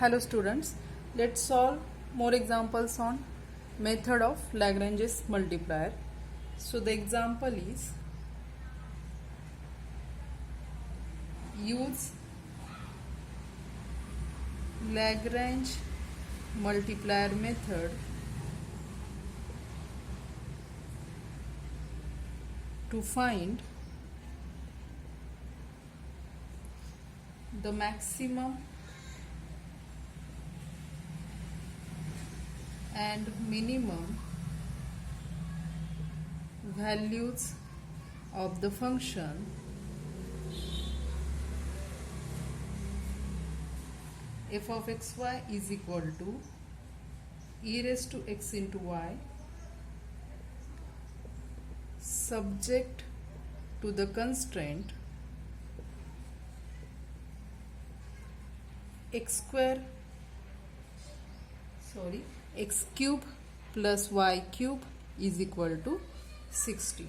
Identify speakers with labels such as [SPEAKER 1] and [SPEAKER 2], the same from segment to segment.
[SPEAKER 1] Hello students, let's solve more examples on method of Lagrange's multiplier. So the example is use Lagrange multiplier method to find the maximum and minimum values of the function f of xy is equal to e raised to x into y subject to the constraint x cube plus y cube is equal to 60.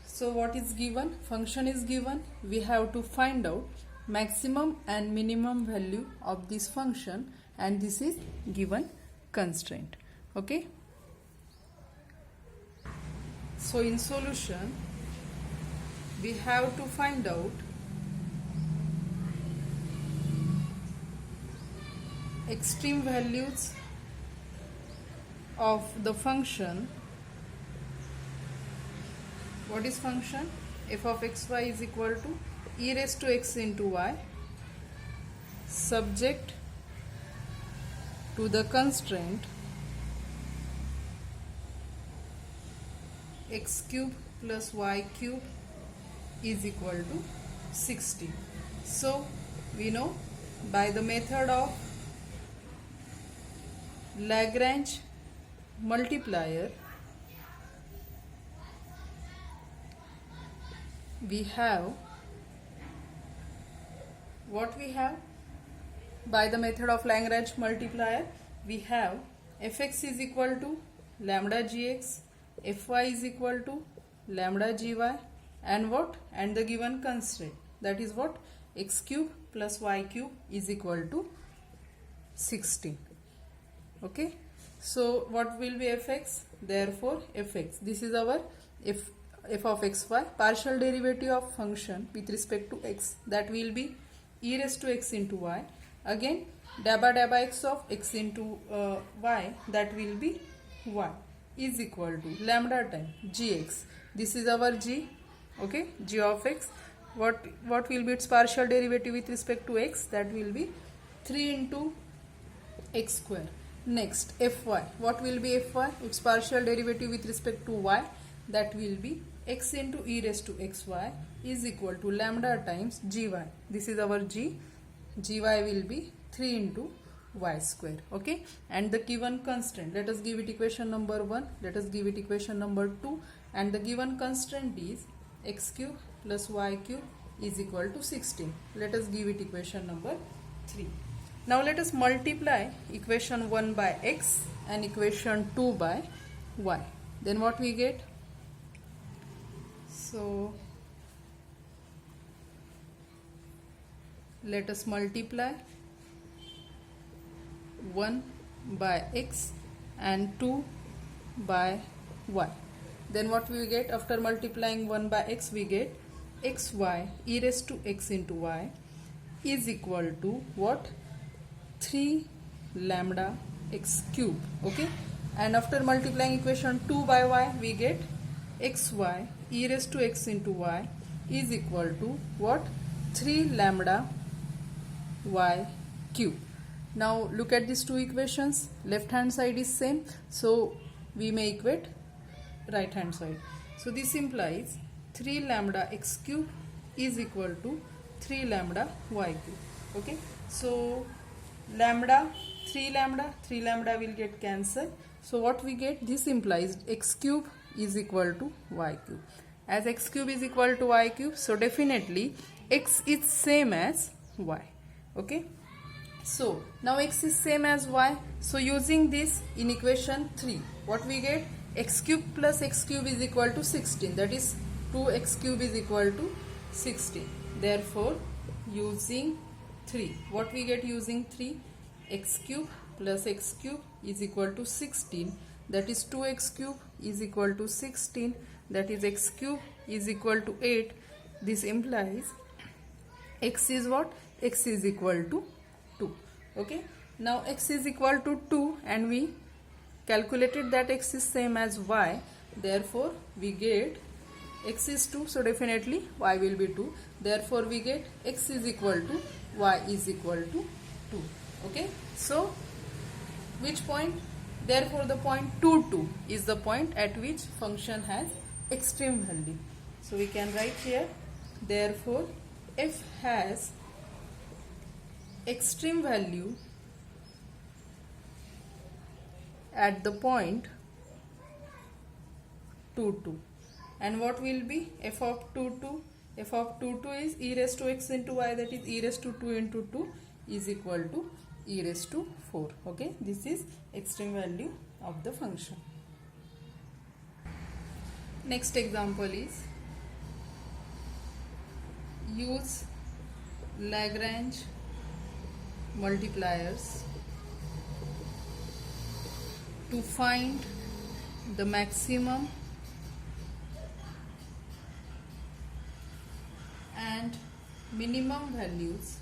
[SPEAKER 1] So what is given? Function is given. We have to find out maximum and minimum value of this function, and this is given constraint. Okay. So in solution we have to find out extreme values of the function. What is function? F of xy is equal to e raised to x into y subject to the constraint x cube plus y cube is equal to 60. So we know by the method of Lagrange multiplier we have what we have. By the method of Lagrange multiplier we have fx is equal to lambda gx, fy is equal to lambda gy, and what? And the given constraint, that is what? X cube plus y cube is equal to 16. Okay, so what will be fx? Therefore fx, this is our f of xy, partial derivative of function with respect to x, that will be e raised to x into y. Again dabba x of x into y, that will be y, is equal to lambda time gx. This is our g. Okay, g of x. What will be its partial derivative with respect to x? That will be 3 into x square. Next fy, what will be fy? Its partial derivative with respect to y, that will be x into e raised to xy is equal to lambda times gy. This is our g. Gy will be 3 into y square. Okay, and the given constraint, let us give it equation number 1, let us give it equation number 2, and the given constraint is x cube plus y cube is equal to 16. Let us give it equation number 3. Now let us multiply equation 1 by x and equation 2 by y. Then what we get? So let us multiply 1 by x and 2 by y. Then what we get? After multiplying 1 by x, we get xy e raised to x into y is equal to what? 3 lambda x cube. Okay, and after multiplying equation 2 by y, we get xy e raised to x into y is equal to what? 3 lambda y cube. Now look at these two equations. Left hand side is same, so we may equate right hand side. So this implies 3 lambda x cube is equal to 3 lambda y cube. Okay, so lambda, 3 lambda will get cancelled. So what we get? This implies x cube is equal to y cube. As x cube is equal to y cube, so definitely x is same as y. Okay, so now x is same as y, so using this in equation 3, what we get? X cube plus x cube is equal to 16, that is 2x cube is equal to 16. Therefore using 3. What we get using 3? X cube plus x cube is equal to 16. That is 2x cube is equal to 16. That is x cube is equal to 8. This implies x is what? X is equal to 2. Okay. Now x is equal to 2 and we calculated that x is same as y. Therefore we get x is 2, so definitely y will be 2. Therefore we get x is equal to y is equal to 2. Okay. So which point? Therefore the point 2, 2 is the point at which function has extreme value. So we can write here, therefore f has extreme value at the point 2, 2. And what will be f of 2, 2? F of 2, 2 is e raised to x into y, that is e raised to 2 into 2 is equal to e raised to 4. Okay, this is extreme value of the function. Next example is use Lagrange multipliers to find the maximum and minimum values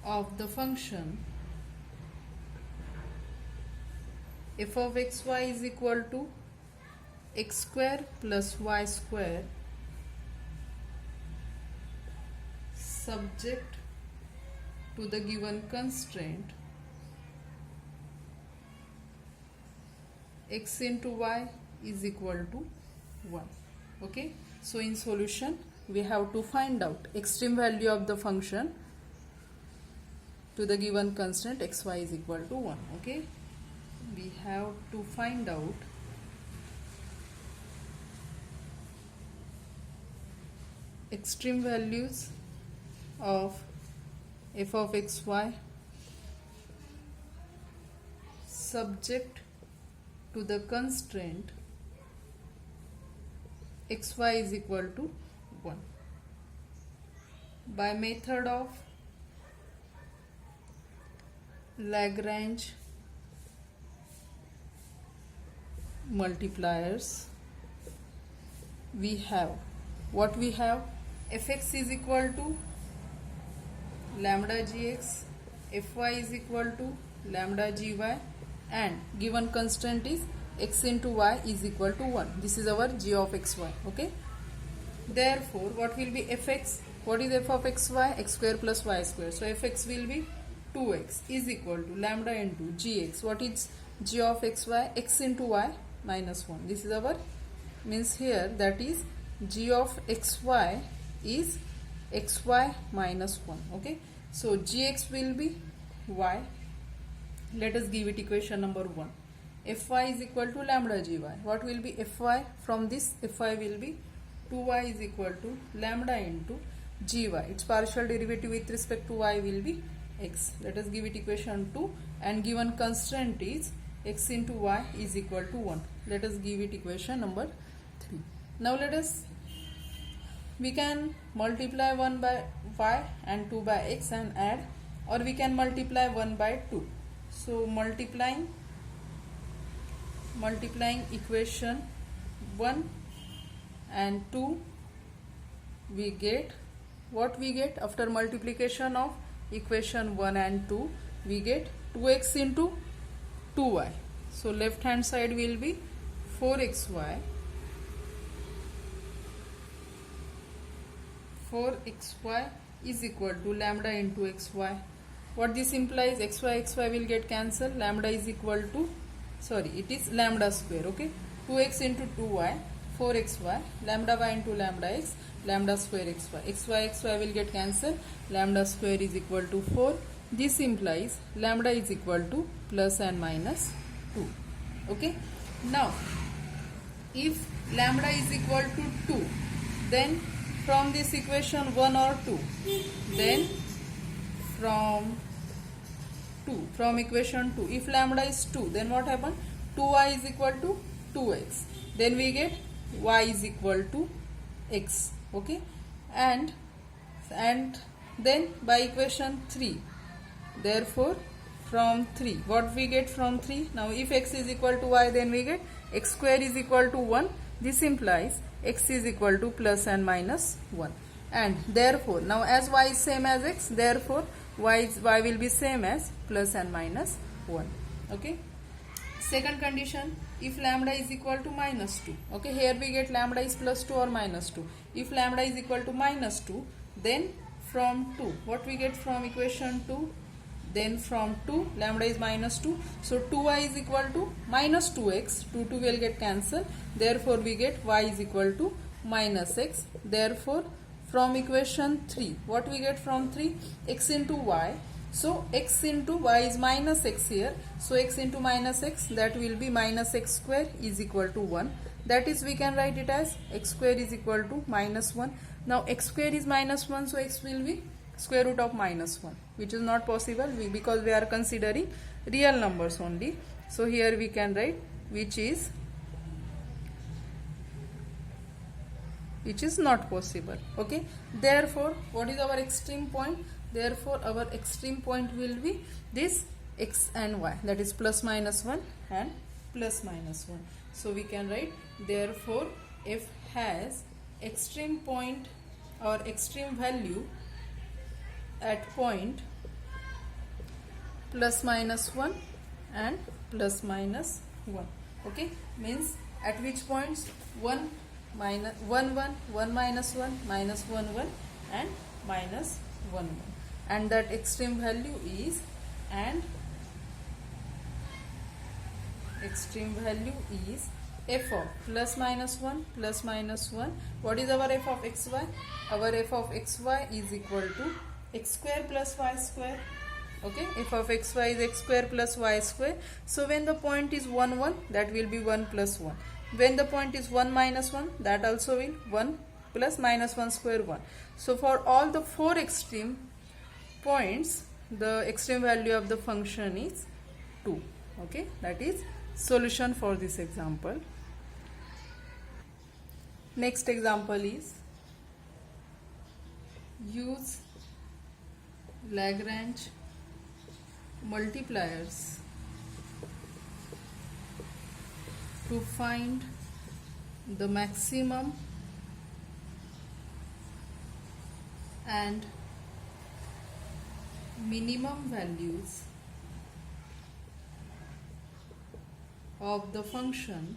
[SPEAKER 1] of the function f of xy is equal to x square plus y square subject to the given constraint x into y is equal to 1. Okay, so in solution we have to find out extreme value of the function to the given constraint xy is equal to 1. Okay, we have to find out extreme values of f of xy subject to the constraint xy is equal to 1 by method of Lagrange multipliers. We have what we have, fx is equal to lambda gx, fy is equal to lambda gy, and given constraint is x into y is equal to 1. This is our g of xy. Okay, therefore what will be fx? What is f of xy? X square plus y square. So fx will be 2x is equal to lambda into gx. What is g of xy? X into y minus 1. This is our means here, that is g of xy is xy minus 1. Okay, so gx will be y. Let us give it equation number 1. fy is equal to lambda gy. What will be fy? From this fy will be 2y is equal to lambda into gy. Its partial derivative with respect to y will be x. Let us give it equation 2, and given constraint is x into y is equal to 1. Let us give it equation number 3. Now we can multiply 1 by y and 2 by x and add, or we can multiply 1 by 2. So multiplying equation 1 and 2, we get what we get after multiplication of equation 1 and 2, we get 2x into 2y. So left hand side will be 4xy. 4xy is equal to lambda into xy. What this implies? xy will get cancelled. Lambda is equal to, it is lambda square. Okay, 2x into 2y, 4xy, lambda y into lambda x, lambda square xy. xy will get cancelled. Lambda square is equal to 4. This implies lambda is equal to plus and minus 2. Okay, now if lambda is equal to 2, then from this equation 1 or 2, then from equation 2, if lambda is 2, then what happen? 2y is equal to 2x. Then we get y is equal to x. Okay, and then by equation 3, therefore from 3 what we get from 3, now if x is equal to y, then we get x square is equal to 1. This implies x is equal to plus and minus 1, and therefore now as y is same as x, therefore y will be same as plus and minus 1. Okay, second condition, if lambda is equal to minus 2. Okay, here we get lambda is plus 2 or minus 2. If lambda is equal to minus 2, then from 2 what we get from equation 2, then from 2 lambda is minus 2, so 2y is equal to minus 2x, 2 will get cancelled, therefore we get y is equal to minus x. Therefore from equation 3 what we get from 3, x into y, so x into y is minus x here, so x into minus x, that will be minus x square is equal to 1. That is, we can write it as x square is equal to minus 1. Now x square is minus 1, so x will be square root of minus 1, which is not possible because we are considering real numbers only. So here we can write which is not possible. Okay, therefore what is our extreme point? Therefore our extreme point will be this x and y, that is plus minus 1 and plus minus 1. So we can write, therefore f has extreme point or extreme value at point plus minus 1 and plus minus 1. Okay, means at which points 1 minus 1 1, 1 minus 1, minus 1 1 and minus 1 1, and that extreme value is, and extreme value is f of plus minus 1 plus minus 1. What is our f of xy? Our f of xy is equal to x square plus y square. Okay, f of xy is x square plus y square. So when the point is 1 1, that will be 1 plus 1. When the point is 1 minus 1, that also will 1 plus minus 1 square 1. So for all the 4 extreme points, the extreme value of the function is 2. Okay, that is solution for this example. Next example is use Lagrange multipliers to find the maximum and minimum values of the function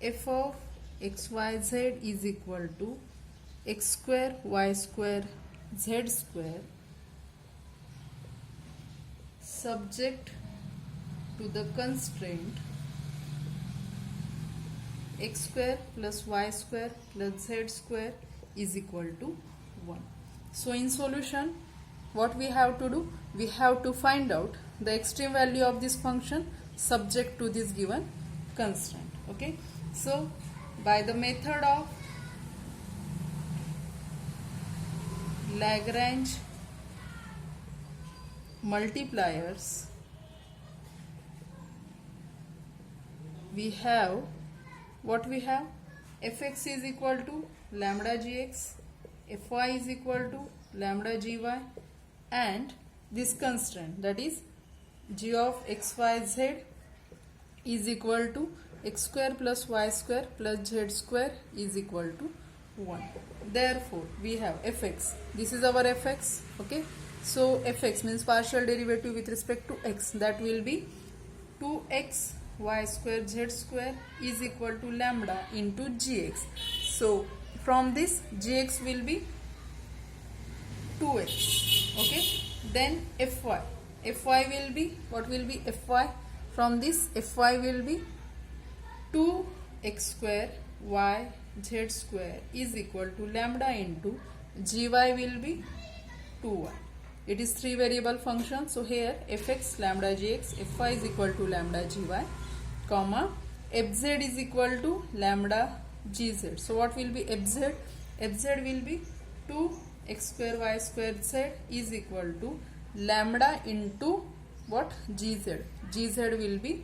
[SPEAKER 1] f of xyz is equal to x square y square z square subject to the constraint x square plus y square plus z square is equal to 1. So in solution, what we have to do? We have to find out the extreme value of this function subject to this given constraint. Okay, so by the method of Lagrange multipliers, we have what we have? Fx is equal to lambda gx, fy is equal to lambda gy, and this constraint, that is g of xyz is equal to x square plus y square plus z square is equal to 1. Therefore we have fx, this is our fx. Okay, so fx means partial derivative with respect to x, that will be 2x y square z square is equal to lambda into gx. So from this gx will be 2x. Okay, then fy will be, what will be fy? From this fy will be 2x square y z square is equal to lambda into gy will be 2y. It is 3 variable function. So here fx lambda gx, fy is equal to lambda gy, comma fz is equal to lambda gz. So what will be fz? Fz will be 2x square y square z is equal to lambda into what? Gz. Gz will be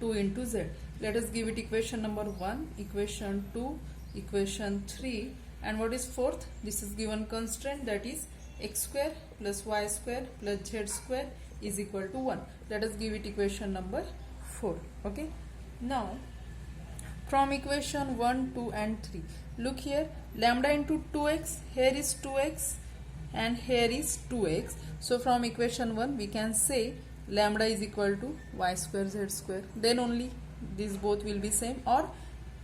[SPEAKER 1] 2 into z. Let us give it equation number 1, equation 2, equation 3, and what is fourth? This is given constraint, that is x square plus y square plus z square is equal to 1. Let us give it equation number 4. Okay. Now from equation 1, 2 and 3, look here, lambda into 2x, here is 2x and here is 2x. So from equation 1 we can say lambda is equal to y square z square, then only these both will be same, or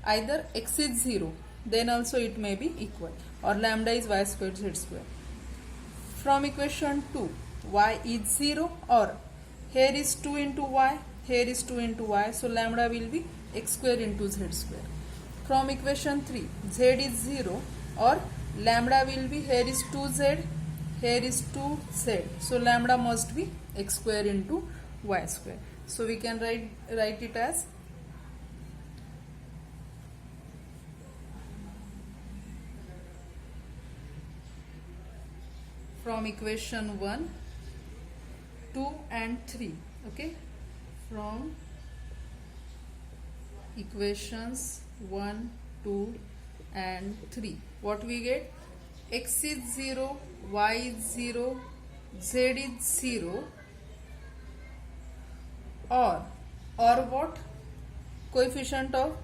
[SPEAKER 1] either x is 0, then also it may be equal, or lambda is y square z square. From equation 2, y is 0, or here is 2 into y, here is 2 into y, so lambda will be x square into z square. From equation 3, z is 0, or lambda will be, here is 2z, here is 2z, so lambda must be x square into y square. So we can write it as from equation 1, 2 and 3. Okay, from equations 1, 2 and 3, what we get? X is 0, y is 0, z is 0, or what? Coefficient of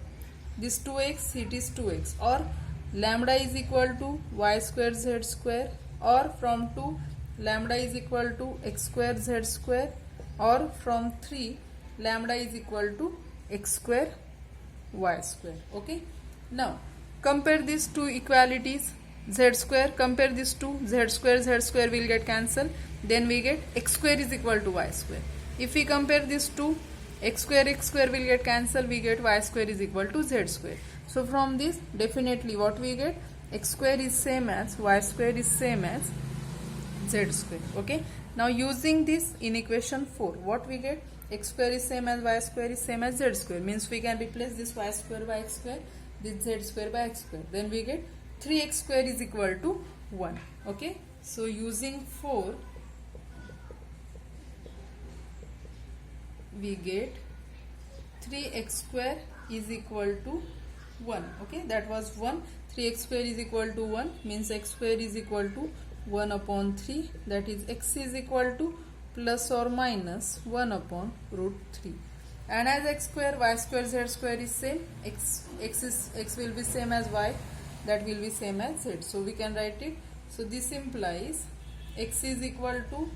[SPEAKER 1] this 2x, it is 2x, or lambda is equal to y square z square, or from 2 lambda is equal to x square z square, or from 3 lambda is equal to x square y square. Okay. Now compare these two equalities, z square, compare these two, z square will get cancelled, then we get x square is equal to y square. If we compare these two, x square will get cancelled, we get y square is equal to z square. So from this definitely what we get? X square is same as y square is same as z square. Okay. Now using this in equation 4, what we get? X square is same as y square is same as z square, means we can replace this y square by x square, this z square by x square, then we get 3x square is equal to 1. Okay. So using 4 we get 3x square is equal to 1. Okay, that was 1. 3x square is equal to 1 means x square is equal to 1 upon 3, that is x is equal to plus or minus 1 upon root 3. And as x square, y square, z square is same, x will be same as y, that will be same as z. So we can write it. So this implies x is equal to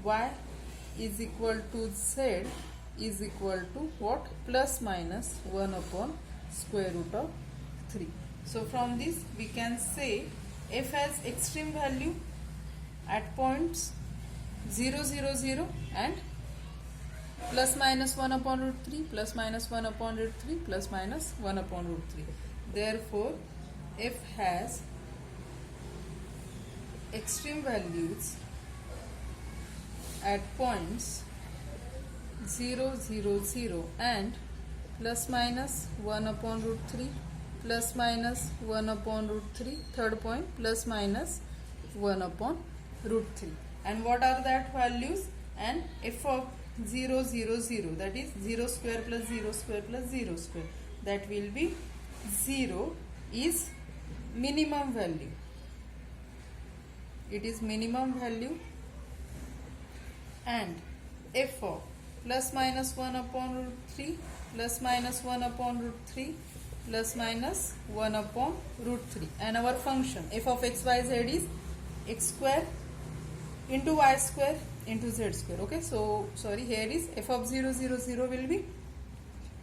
[SPEAKER 1] y is equal to z is equal to what? Plus minus 1 upon square root of 3. So from this we can say f has extreme value at points 0, 0, 0 and plus minus 1 upon root 3, plus minus 1 upon root 3, plus minus 1 upon root 3. Therefore f has extreme values at points 0, 0, 0 and plus minus 1 upon root 3, plus minus 1 upon root 3, third point plus minus 1 upon root 3. And what are that values? And f of 0, 0, 0, that is 0 square plus 0 square plus 0 square, that will be 0 is minimum value. It is minimum value. And f of plus minus 1 upon root 3, plus minus 1 upon root 3, plus minus 1 upon root 3. And our function f of x, y, z is x square into y square into z square. Okay, so sorry, here is f of 0, 0, 0 will be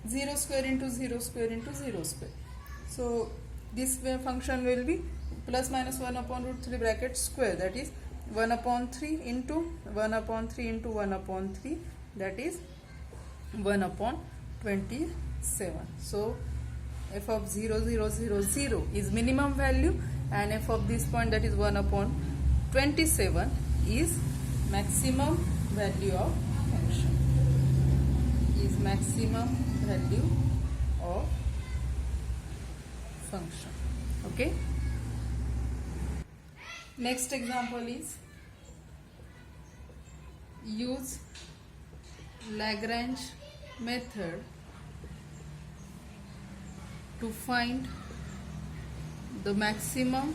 [SPEAKER 1] 0 square into 0 square into 0 square. So this function will be plus minus 1 upon root 3 bracket square, that is 1 upon 3 into 1 upon 3 into 1 upon 3, that is 1 upon 27. So f of 0, 0, 0, 0 is minimum value, and f of this point, that is 1 upon 27, is maximum value of function. Is maximum value of function. Okay. Next example is use Lagrange method to find the maximum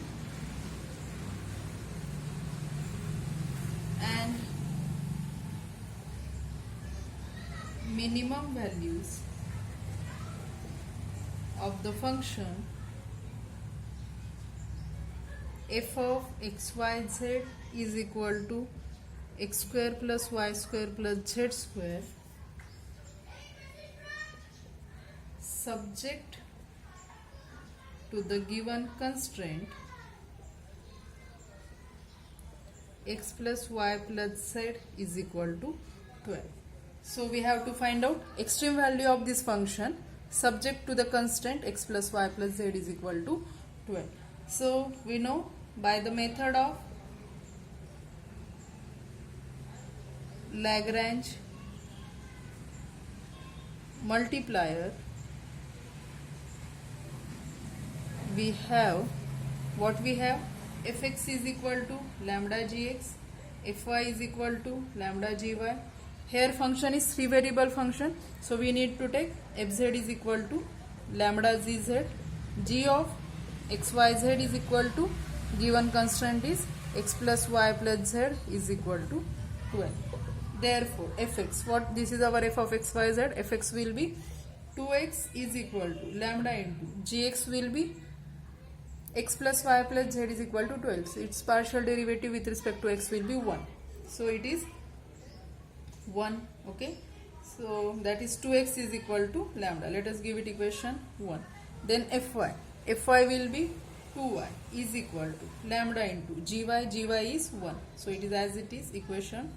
[SPEAKER 1] and minimum values of the function f of x y z is equal to x square plus y square plus z square subject to the given constraint x plus y plus z is equal to 12. So we have to find out extreme value of this function subject to the constraint x plus y plus z is equal to 12. So we know by the method of Lagrange multiplier, we have what we have, fx is equal to lambda gx, fy is equal to lambda gy. Here function is three variable function, so we need to take fz is equal to lambda gz, g of xyz is equal to given constraint is x plus y plus z is equal to 12. Therefore fx, what this is our f of x y z, fx will be 2x is equal to lambda into gx will be x plus y plus z is equal to 12. So its partial derivative with respect to x will be 1. So it is 1. Okay. So that is 2x is equal to lambda. Let us give it equation 1. Then fy. Fy will be 2y is equal to lambda into gy. Gy is 1. So it is as it is, equation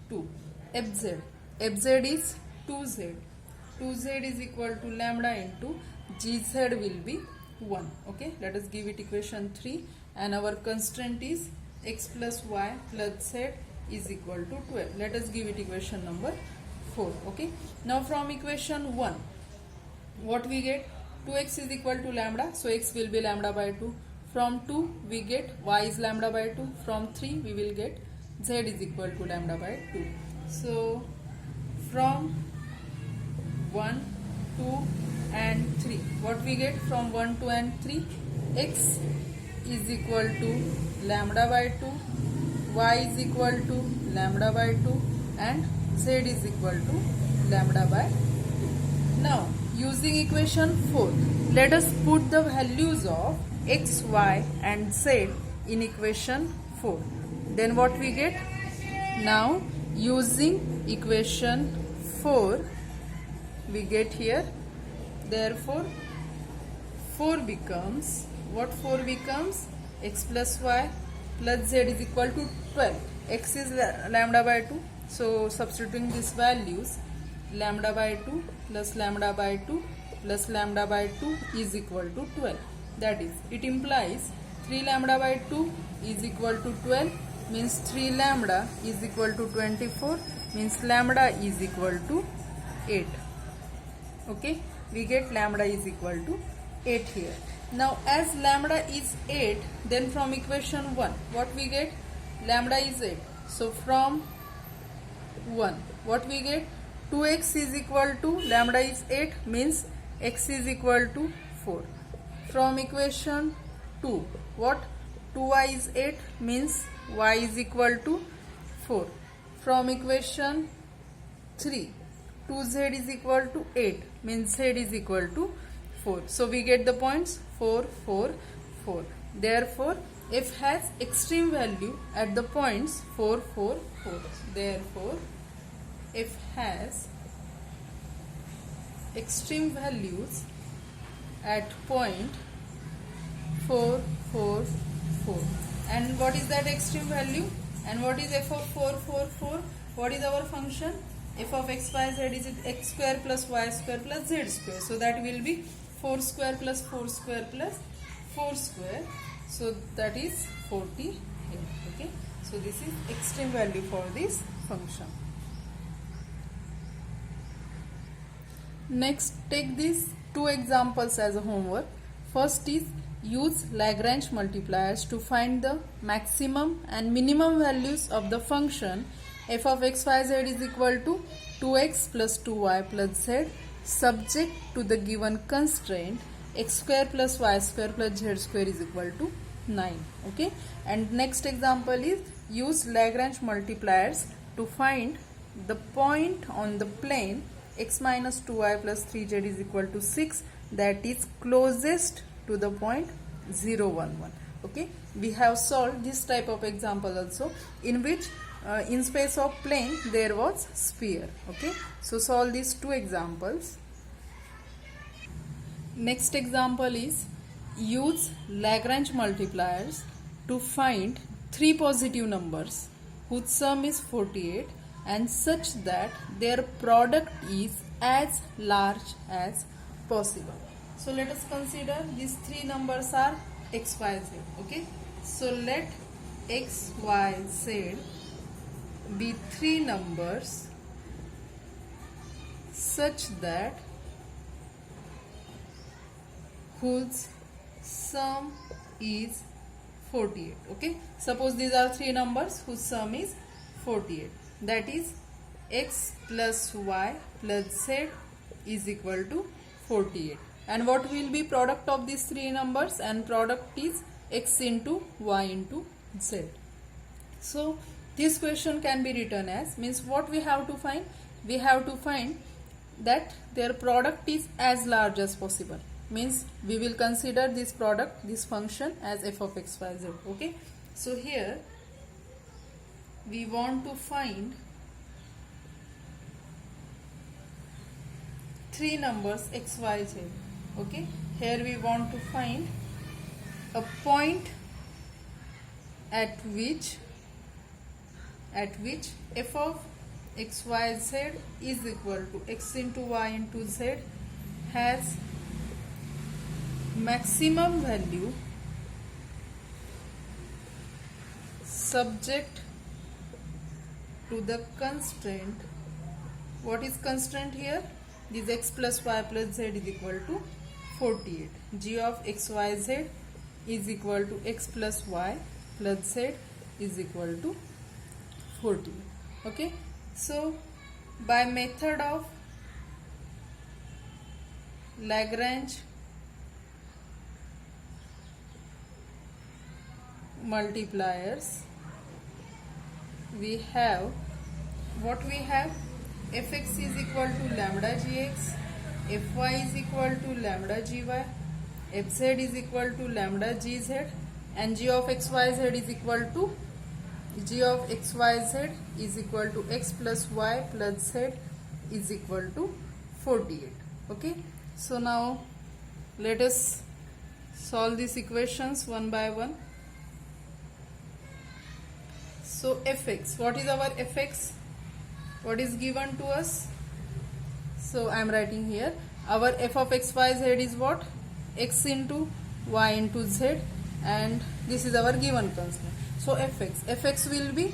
[SPEAKER 1] 2. Fz. Fz is 2z. 2z is equal to lambda into gz will be 1. Okay, let us give it equation 3, and our constraint is x plus y plus z is equal to 12. Let us give it equation number 4. Okay, now from equation 1 what we get, 2x is equal to lambda, so x will be lambda by 2. From 2 we get y is lambda by 2. From 3 we will get z is equal to lambda by 2. So from 1, 2 and 3, what we get from 1, 2 and 3, x is equal to lambda by 2, y is equal to lambda by 2 and z is equal to lambda by 2. Now using equation 4, let us put the values of x, y and z in equation 4. Then what we get? Now using equation 4 we get here, therefore 4 becomes, what 4 becomes, x plus y plus z is equal to 12. X is lambda by 2, so substituting these values, lambda by 2 plus lambda by 2 plus lambda by 2 is equal to 12. That is, it implies 3 lambda by 2 is equal to 12, means 3 lambda is equal to 24, means lambda is equal to 8. Okay, we get lambda is equal to 8 here. Now as lambda is 8, then from equation 1 what we get, lambda is 8. So from 1 what we get, 2x is equal to lambda is 8, means x is equal to 4. From equation 2 what, 2y is 8, means y is equal to 4. From equation 3, 2z is equal to 8, means z is equal to 4. So we get the points 4, 4, 4. Therefore f has extreme value at the points 4, 4, 4. Therefore f has extreme values at point 4, 4, 4. And what is that extreme value? And what is f of 4, 4, 4? What is our function? F of x, y, z is x square plus y square plus z square. So that will be 4 square plus 4 square plus 4 square. So that is 48. Okay. So this is extreme value for this function. Next, take these two examples as a homework. First is use Lagrange multipliers to find the maximum and minimum values of the function f of x, y, z is equal to 2x plus 2y plus z subject to the given constraint x square plus y square plus z square is equal to 9. Okay, and next example is use Lagrange multipliers to find the point on the plane x minus 2y plus 3z is equal to 6 that is closest to the point 0, 1, 1. Okay, we have solved this type of example also, in which in space of plane there was sphere. Okay, so solve these two examples. Next example is use Lagrange multipliers to find three positive numbers whose sum is 48 and such that their product is as large as possible. So let us consider these three numbers are x, y, z. Okay, so let x, y, z be three numbers such that whose sum is 48. Okay, suppose these are three numbers whose sum is 48, that is x plus y plus z is equal to 48. And what will be product of these three numbers? And product is x into y into z. So this question can be written as, means what we have to find? We have to find that their product is as large as possible. Means we will consider this product, this function as f of x, y, z. Okay, so here we want to find three numbers x, y, z. Okay, here we want to find a point at which f of x, y, z is equal to x into y into z has maximum value subject to the constraint. What is constraint here? This x plus y plus z is equal to 48. G of x, y, z is equal to x plus y plus z is equal to 48. Okay, so by method of Lagrange multipliers, we have what we have: fx is equal to lambda gx, fy is equal to lambda gy, fz is equal to lambda gz, and g of xyz is equal to x plus y plus z is equal to 48. Okay, so now let us solve these equations one by one. So fx, what is our fx? What is given to us? So I am writing here, our f of x, y, z is what? X into y into z, and this is our given constant. So fx will be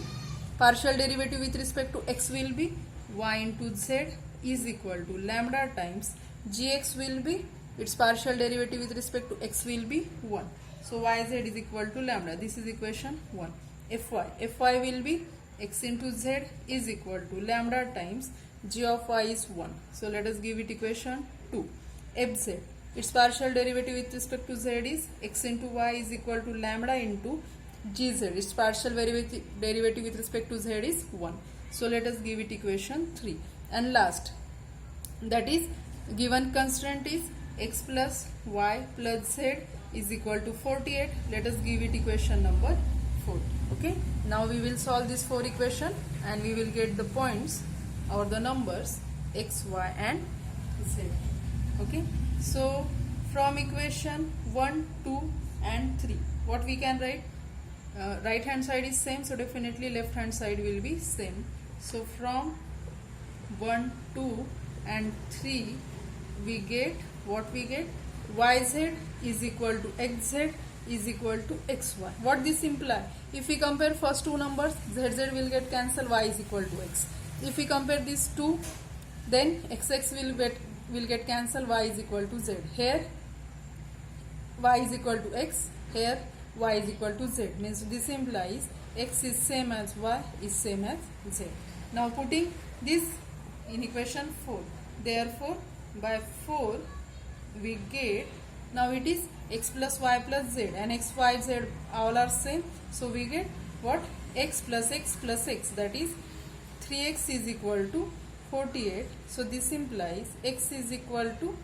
[SPEAKER 1] partial derivative with respect to x will be y into z is equal to lambda times gx will be its partial derivative with respect to x will be 1. So yz is equal to lambda. This is equation 1. Fy will be x into z is equal to lambda times g of y is 1. So let us give it equation 2. Fz, its partial derivative with respect to z is x into y is equal to lambda into gz. Its partial derivative with respect to z is 1. So let us give it equation 3. And last, that is given constraint is x plus y plus z is equal to 48. Let us give it equation number 4. Okay, now we will solve this 4 equation and we will get the points or the numbers x, y and z. Okay, so from equation 1, 2 and 3, what we can write? Right hand side is same, so definitely left hand side will be same. So from 1, 2 and 3 we get what we get? Yz is equal to xz is equal to xy. What this imply? If we compare first two numbers, zz will get cancelled, y is equal to x. If we compare these two, then xx will get cancelled, y is equal to z. Here y is equal to x, here y is equal to z. Means this implies x is same as y is same as z. Now putting this in equation 4. Therefore by 4 we get Now it is x plus y plus z, and x, y, z all are same. So we get what? X plus x plus x, that is 3x is equal to 48. So this implies x is equal to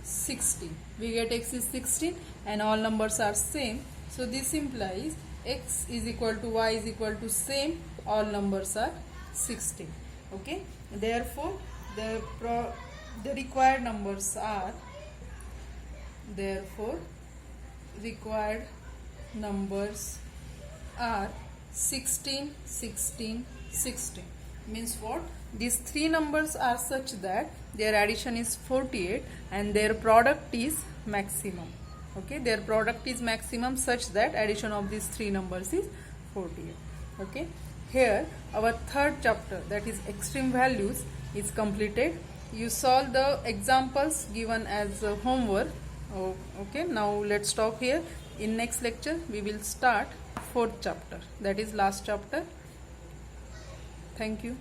[SPEAKER 1] 16. We get x is 16 and all numbers are same. So this implies x is equal to y is equal to same, all numbers are 16. Okay, therefore the required numbers are, therefore required numbers are 16, 16, 16. Means what? These three numbers are such that their addition is 48 and their product is maximum. Okay, their product is maximum such that addition of these three numbers is 48. Okay, here our third chapter, that is extreme values, is completed. You solve the examples given as homework. Okay, now let's stop here. In next lecture we will start fourth chapter, that is last chapter. Thank you.